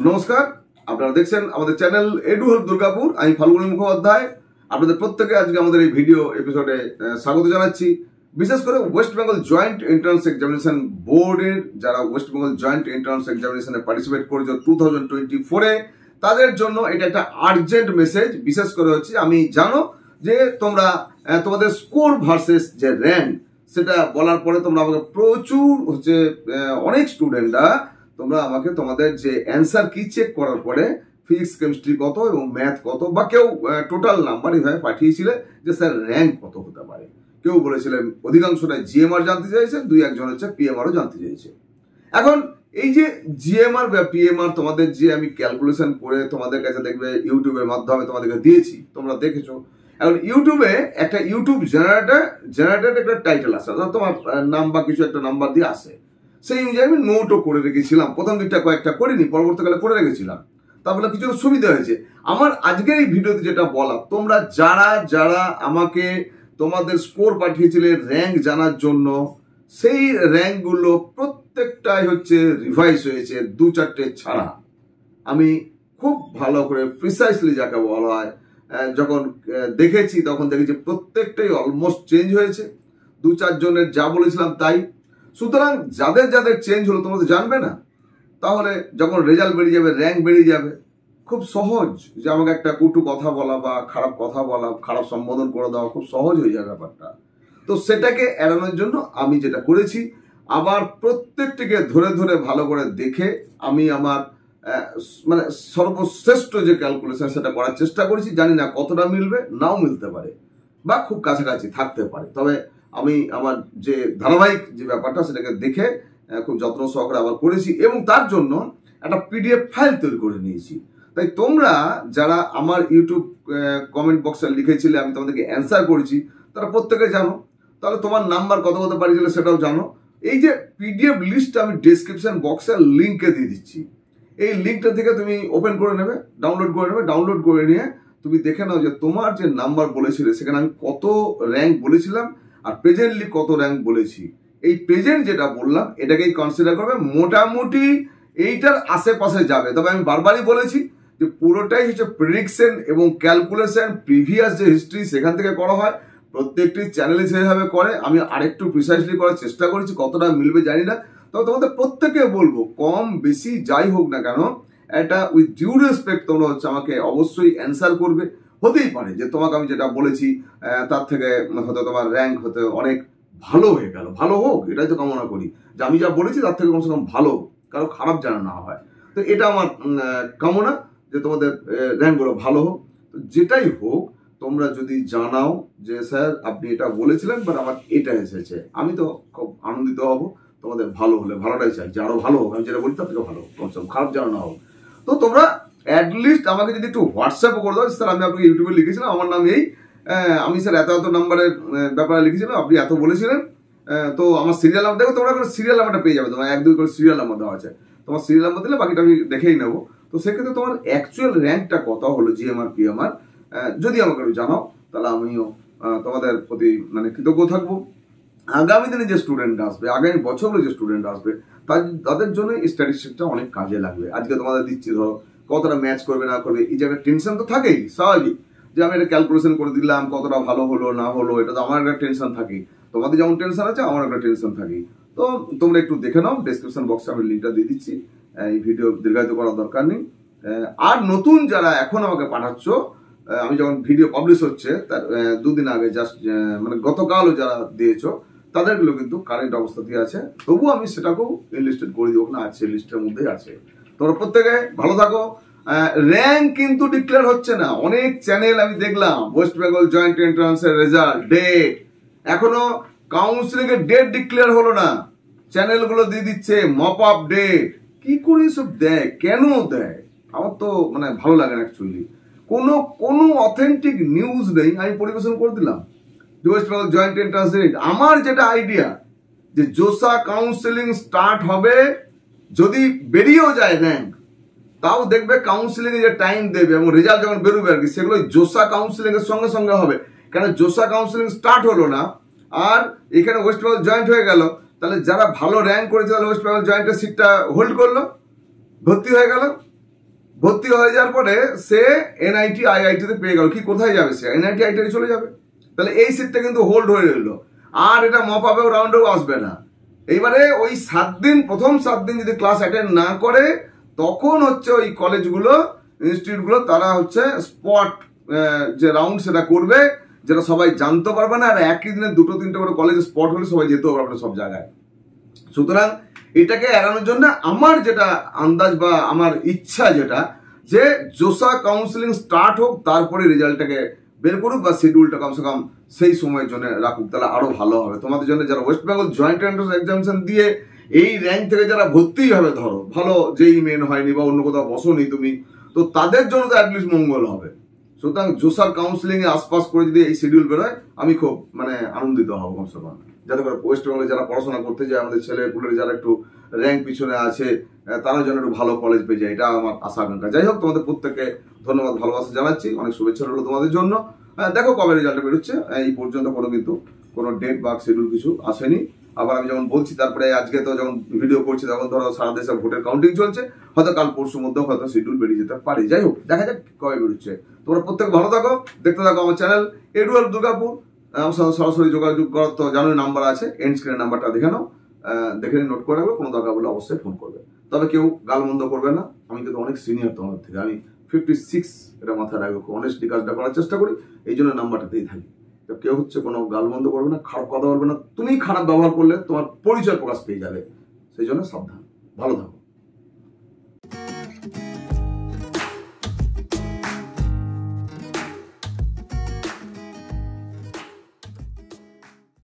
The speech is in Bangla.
নমস্কার, আপনারা দেখছেন আমাদের চ্যানেল এডু হেল্প দুর্গাপুর। আমি ফাল্গুনী মুখোপাধ্যায় আপনাদের প্রত্যেকে আজকে আমাদের এই ভিডিও এপিসোডে স্বাগত জানাচ্ছি। বিশেষ করে West Bengal joint entrance examination বোর্ডের যারা ওয়েস্ট বেঙ্গল জয়েন্ট এন্ট্রান্স এক্সামিনেশনে পার্টিসিপেট করেছে 2024-এ, তাদের জন্য এটা একটা আর্জেন্ট মেসেজ। বিশেষ করে হচ্ছে আমি জানো যে তোমরা তোমাদের স্কোর ভার্সেস যে র্যাঙ্ক সেটা বলার পরে তোমরা আমাকে প্রচুর অনেক স্টুডেন্টরা তোমরা আমাকে তোমাদের যে অ্যান্সার কি চেক করার পরে ফিজিক্স কেমিস্ট্রি কত এবং ম্যাথ কত বা কেউ টোটাল নাম্বার এইভাবে পাঠিয়েছিলে যে স্যার র্যাঙ্ক কত হতে পারে। কেউ বলেছিলেন অধিকাংশটাই জিএমআর জানতে চাইছে, দুই একজন হচ্ছে পিএমআরও জানতে চাইছে। এখন এই যে জিএমআর বা পিএমআর তোমাদের যে আমি ক্যালকুলেশন করে তোমাদের কাছে দেখবে ইউটিউবের মাধ্যমে তোমাদেরকে দিয়েছি, তোমরা দেখেছো। এখন ইউটিউবে একটা ইউটিউব জেনারেটেড একটা টাইটেল আসে, অর্থাৎ তোমার নাম বা কিছু একটা নাম্বার দিয়ে আসে। সেই অনুযায়ী আমি নোটও করে রেখেছিলাম, প্রথম দিকটা কয়েকটা করিনি, পরবর্তীকালে করে রেখেছিলাম। তারপরে কিছু সুবিধা হয়েছে। আমার আজকের এই ভিডিওতে যেটা বলা, তোমরা যারা যারা আমাকে তোমাদের স্কোর পাঠিয়েছিলে র্যাঙ্ক জানার জন্য, সেই র্যাঙ্কগুলো প্রত্যেকটাই হচ্ছে রিভাইজ হয়েছে, দু চারটে ছাড়া। আমি খুব ভালো করে প্রিসাইসলি যাকে বলা হয় যখন দেখেছি তখন দেখেছি প্রত্যেকটাই অলমোস্ট চেঞ্জ হয়েছে। দু চারজনের যা বলেছিলাম তাই। সুতরাং যাদের যাদের চেঞ্জ হলো তোমরা তো জানবে না, তাহলে যখন রেজাল্ট বেরিয়ে যাবে, র্যাঙ্ক বেরিয়ে যাবে, খুব সহজ যে আমাকে একটা কটু কথা বলা বা খারাপ কথা বলা, খারাপ সম্বোধন করে দেওয়া খুব সহজ হয়ে যাবে ব্যাপারটা। তো সেটাকে এড়ানোর জন্য আমি যেটা করেছি, আবার প্রত্যেকটিকে ধরে ধরে ভালো করে দেখে আমি আমার মানে সর্বশ্রেষ্ঠ যে ক্যালকুলেশন সেটা করার চেষ্টা করেছি। জানি না কতটা মিলবে, নাও মিলতে পারে বা খুব কাছাকাছি থাকতে পারে, তবে আমি আমার যে ধারাবাহিক যে ব্যাপারটা সেটাকে দেখে খুব যত্ন সহকারে আবার করেছি এবং তার জন্য একটা পিডিএফ ফাইল তৈরি করে নিয়েছি। তাই তোমরা যারা আমার ইউটিউব কমেন্ট বক্সে লিখেছিলে, আমি তোমাদেরকে অ্যান্সার করেছি, তারা প্রত্যেকে জানো। তাহলে তোমার নাম্বার কত কত পাঠিয়েছিলে সেটাও জানো। এই যে পিডিএফ লিস্টটা আমি ডেসক্রিপশন বক্সের লিঙ্কে দিয়ে দিচ্ছি। এই লিঙ্কটা থেকে তুমি ওপেন করে নেবে, ডাউনলোড করে নেবে। ডাউনলোড করে নিয়ে তুমি দেখে নাও যে তোমার যে নাম্বার বলেছিলে সেখানে আমি কত র্যাঙ্ক বলেছিলাম আর প্রেজেন্টলি কত র্যাঙ্ক বলেছি। এই প্রেজেন্ট যেটা বললাম এটাকেই কনসিডার করবে, মোটামুটি এইটার আশেপাশে যাবে। তবে আমি বারবারই বলেছি যে পুরোটাই হচ্ছে প্রেডিকশন এবং ক্যালকুলেশন, প্রিভিয়াস যে হিস্ট্রি সেখান থেকে করা হয়। প্রত্যেকটি চ্যানেলে সেভাবে করে, আমি আরেকটু প্রিসাইসলি করার চেষ্টা করেছি, কতটা মিলবে জানি না। তবে তোমাদের প্রত্যেকে বলবো, কম বেশি যাই হোক না কেন, এটা উইথ ডিউ রেসপেক্ট তোমরা হচ্ছে আমাকে অবশ্যই অ্যান্সার করবে। হতেই পারে যে তোমাকে আমি যেটা বলেছি তার থেকে হয়তো তোমার র্যাঙ্ক হতে অনেক ভালো হয়ে গেল, ভালো হোক এটাই তো কামনা করি, যে আমি যা বলেছি তার থেকে কমসে কম ভালো, কারো খারাপ যেন না হয়। তো এটা আমার কামনা যে তোমাদের র্যাঙ্কগুলো ভালো হোক। তো যেটাই হোক, তোমরা যদি জানাও যে স্যার আপনি এটা বলেছিলেন বাট আমার এটা এসেছে, আমি তো খুব আনন্দিত হব। তোমাদের ভালো হলে, ভালোটাই চাই যে আরো ভালো হোক, আমি যেটা বলি তার থেকে ভালো হোক, কমসে কম খারাপ যেন না হোক। তো তোমরা অ্যাটলিস্ট আমাকে যদি একটু হোয়াটসঅ্যাপও করে দাও, স্যার আমি আপনাকে ইউটিউবে লিখেছিলাম, আমার নাম এই, আমি স্যার এত এত নাম্বারের ব্যাপারে লিখেছিলাম, আপনি এত বলেছিলেন, তো আমার সিরিয়াল নাম্বার দেখো, তোমরা সিরিয়াল নাম্বারটা পেয়ে যাবে। তোমার 1-2 করে সিরিয়াল নাম্বার দেওয়া আছে, তোমার সিরিয়াল নাম্বার দিলে বাকিটা আমি দেখেই নেবো। তো সেক্ষেত্রে তোমার অ্যাকচুয়াল র্যাঙ্কটা কত হলো জিএমআর পিএমআর যদি আমাকে একটু জানাও, তাহলে আমিও তোমাদের প্রতি মানে কৃতজ্ঞ থাকবো। আগামী দিনে যে স্টুডেন্ট আসবে, আগামী বছরগুলো যে স্টুডেন্ট আসবে, তাদের জন্য এই স্ট্যাটিস্টিক্সটা অনেক কাজে লাগবে। আজকে তোমাদের দিচ্ছি, ধরো কতটা ম্যাচ করবে না করবে, এই যে একটা টেনশন তো থাকেই স্বাভাবিক, যে আমি একটা ক্যালকুলেশন করে দিলাম কতটা ভালো হলো না হলো, এটা তো আমার একটা টেনশন থাকে। তোমাদের যেমন টেনশন আছে, আমার একটা টেনশন থাকে। তো তোমরা একটু দেখে নাও, ডেসক্রিপশন বক্সে আমি লিঙ্কটা দিয়ে দিচ্ছি। এই ভিডিও দীর্ঘায়িত করার দরকার নেই। আর নতুন যারা এখন আমাকে পাঠাচ্ছ, আমি যখন ভিডিও পাবলিশ হচ্ছে তার 2 দিন আগে, জাস্ট মানে গতকালও যারা দিয়েছো, তাদেরগুলো কিন্তু কারেন্ট অবস্থাতেই আছে। তবুও আমি সেটাকেও এনলিস্টেড করে দিব না, আছে লিস্টের মধ্যেই আছে। তোমরা প্রত্যেকে ভালো থাকো। র্যাঙ্ক কিন্তু ডিক্লেয়ার হচ্ছে না। অনেক চ্যানেল আমি দেখলাম, ওয়েস্ট বেঙ্গল জয়েন্ট এন্ট্রান্সের রেজাল্ট, ডেট, এখনো কাউন্সিলিং এর ডেট ডিক্লেয়ার হলো না। চ্যানেলগুলো দিয়ে দিচ্ছে মপ আপ ডেট। কি করে এসব দেয়, কেন দেয়, আমার তো মানে ভালো লাগে না অ্যাকচুয়ালি। কোনো অথেন্টিক নিউজ নেই, আমি পরিবেশন করে দিলাম West Bengal joint entrance date. আমার যেটা আইডিয়া যে জোসা কাউন্সিলিং স্টার্ট হবে, যদি বেরিয়েও যায় র্যাঙ্ক, তাও দেখবে কাউন্সিলিং এ যে টাইম দেবে এবং রেজাল্ট যখন বেরোবে আর কি, সেগুলো জোসা কাউন্সিলিং এর সঙ্গে সঙ্গে হবে। কেন জোসা কাউন্সিলিং স্টার্ট হলো না আর এখানে ওয়েস্ট বেঙ্গল জয়েন্ট হয়ে গেল, তাহলে যারা ভালো র্যাঙ্ক করেছে তাহলে ওয়েস্ট বেঙ্গল জয়েন্টের সিটটা হোল্ড করলো, ভর্তি হয়ে গেল। ভর্তি হয়ে যাওয়ার পরে সে এনআইটি আইআইটিতে পেয়ে গেল, কি কোথায় যাবে সে? এনআইটি আইআইটি চলে যাবে। তাহলে এই সিটটা কিন্তু হোল্ড হয়ে রইল, আর এটা মপ আপেও রাউন্ডেও আসবে না। এইবারে ওই 7 দিন, প্রথম 7 দিন যদি ক্লাস অ্যাটেন্ড না করে, তখন হচ্ছে ওই কলেজগুলো, ইনস্টিটিউটগুলো তারা হচ্ছে স্পট যে রাউন্ড সেটা করবে, যেটা সবাই জানতে পারবে না। আর একই দিনে 2-3টে করে কলেজ স্পট হলে সবাই যেতেও পারবে না সব জায়গায়। সুতরাং এটাকে এড়ানোর জন্য আমার যেটা আন্দাজ বা আমার ইচ্ছা যেটা, যে জোসা কাউন্সিলিং স্টার্ট হোক, তারপরে রেজাল্টটাকে বের করুক বা শিডিউলটা কমসে কম সেই সময়ের জন্য রাখুক, তাহলে আরো ভালো হবে তোমাদের জন্য। যারা West Bengal joint entrance examination দিয়ে এই র্যাঙ্ক থেকে যারা ভর্তি হবে, ধরো ভালো যেই মেন হয়নি বা অন্য কোথাও বসোনি তুমি, তো তাদের জন্য তো অ্যাটলিস্ট মঙ্গল হবে। সুতরাং জোসার কাউন্সিলিং এ আশপাশ করে যদি এই শিডিউল বেরোয়, আমি খুব আনন্দিত হব কমসে কম, যাতে করে ওয়েস্ট বেঙ্গলে যারা পড়াশোনা করতে যায়, আমাদের ছেলে পুলের যারা একটু র্যাঙ্ক পিছনে আছে, তারা যেন একটু ভালো কলেজ পেয়ে যায়, এটা আমার আশা আকাঙ্ক্ষা। যাই হোক, তোমাদের প্রত্যেককে ধন্যবাদ, ভালোবাসা জানাচ্ছি, অনেক শুভেচ্ছা রইল তোমাদের জন্য। দেখো কবে রেজাল্ট বেরোচ্ছে, এই পর্যন্ত কোনো ডেট বা শিডিউল কিছু আসেনি। আবার আমি যখন বলছি, তারপরে আজকে তো যখন ভিডিও করছি, তখন ধরো সারা দেশে ভোটের কাউন্টিং চলছে, হয়তো কাল পরশুর মধ্যে হয়তো শিডিউল বেরিয়ে যেতে পারে। যাই হোক, দেখা যাক কবে বেরোচ্ছে। তোমরা প্রত্যেক ভালো থাকো, দেখতে থাকো আমার চ্যানেল এডুয়াল দুর্গাপুর। আমার সাথে সরাসরি যোগাযোগ করার তো জানোই নাম্বার আছে, এন্ড স্ক্রিনের নাম্বারটা দেখে নাও, দেখে নোট করে রাখবে, কোনো দরকার বলে অবশ্যই ফোন করবে। তবে কেউ গালমন্দ করবে না, আমি কিন্তু অনেক সিনিয়র তোমাদের থেকে, আমি 56, এটা মাথায় রাখবে, অনেস্টলি কাজটা করার চেষ্টা করি, এই জন্য নাম্বারটাতেই থাকি। তো কেউ হচ্ছে কোনো গালমন্দ করবে না, খারাপ কথা বলবে না, তুমি খারাপ ব্যবহার করলে তোমার পরিচয় প্রকাশ পেয়ে যাবে, সেই জন্য সাবধান, ভালো থাকো।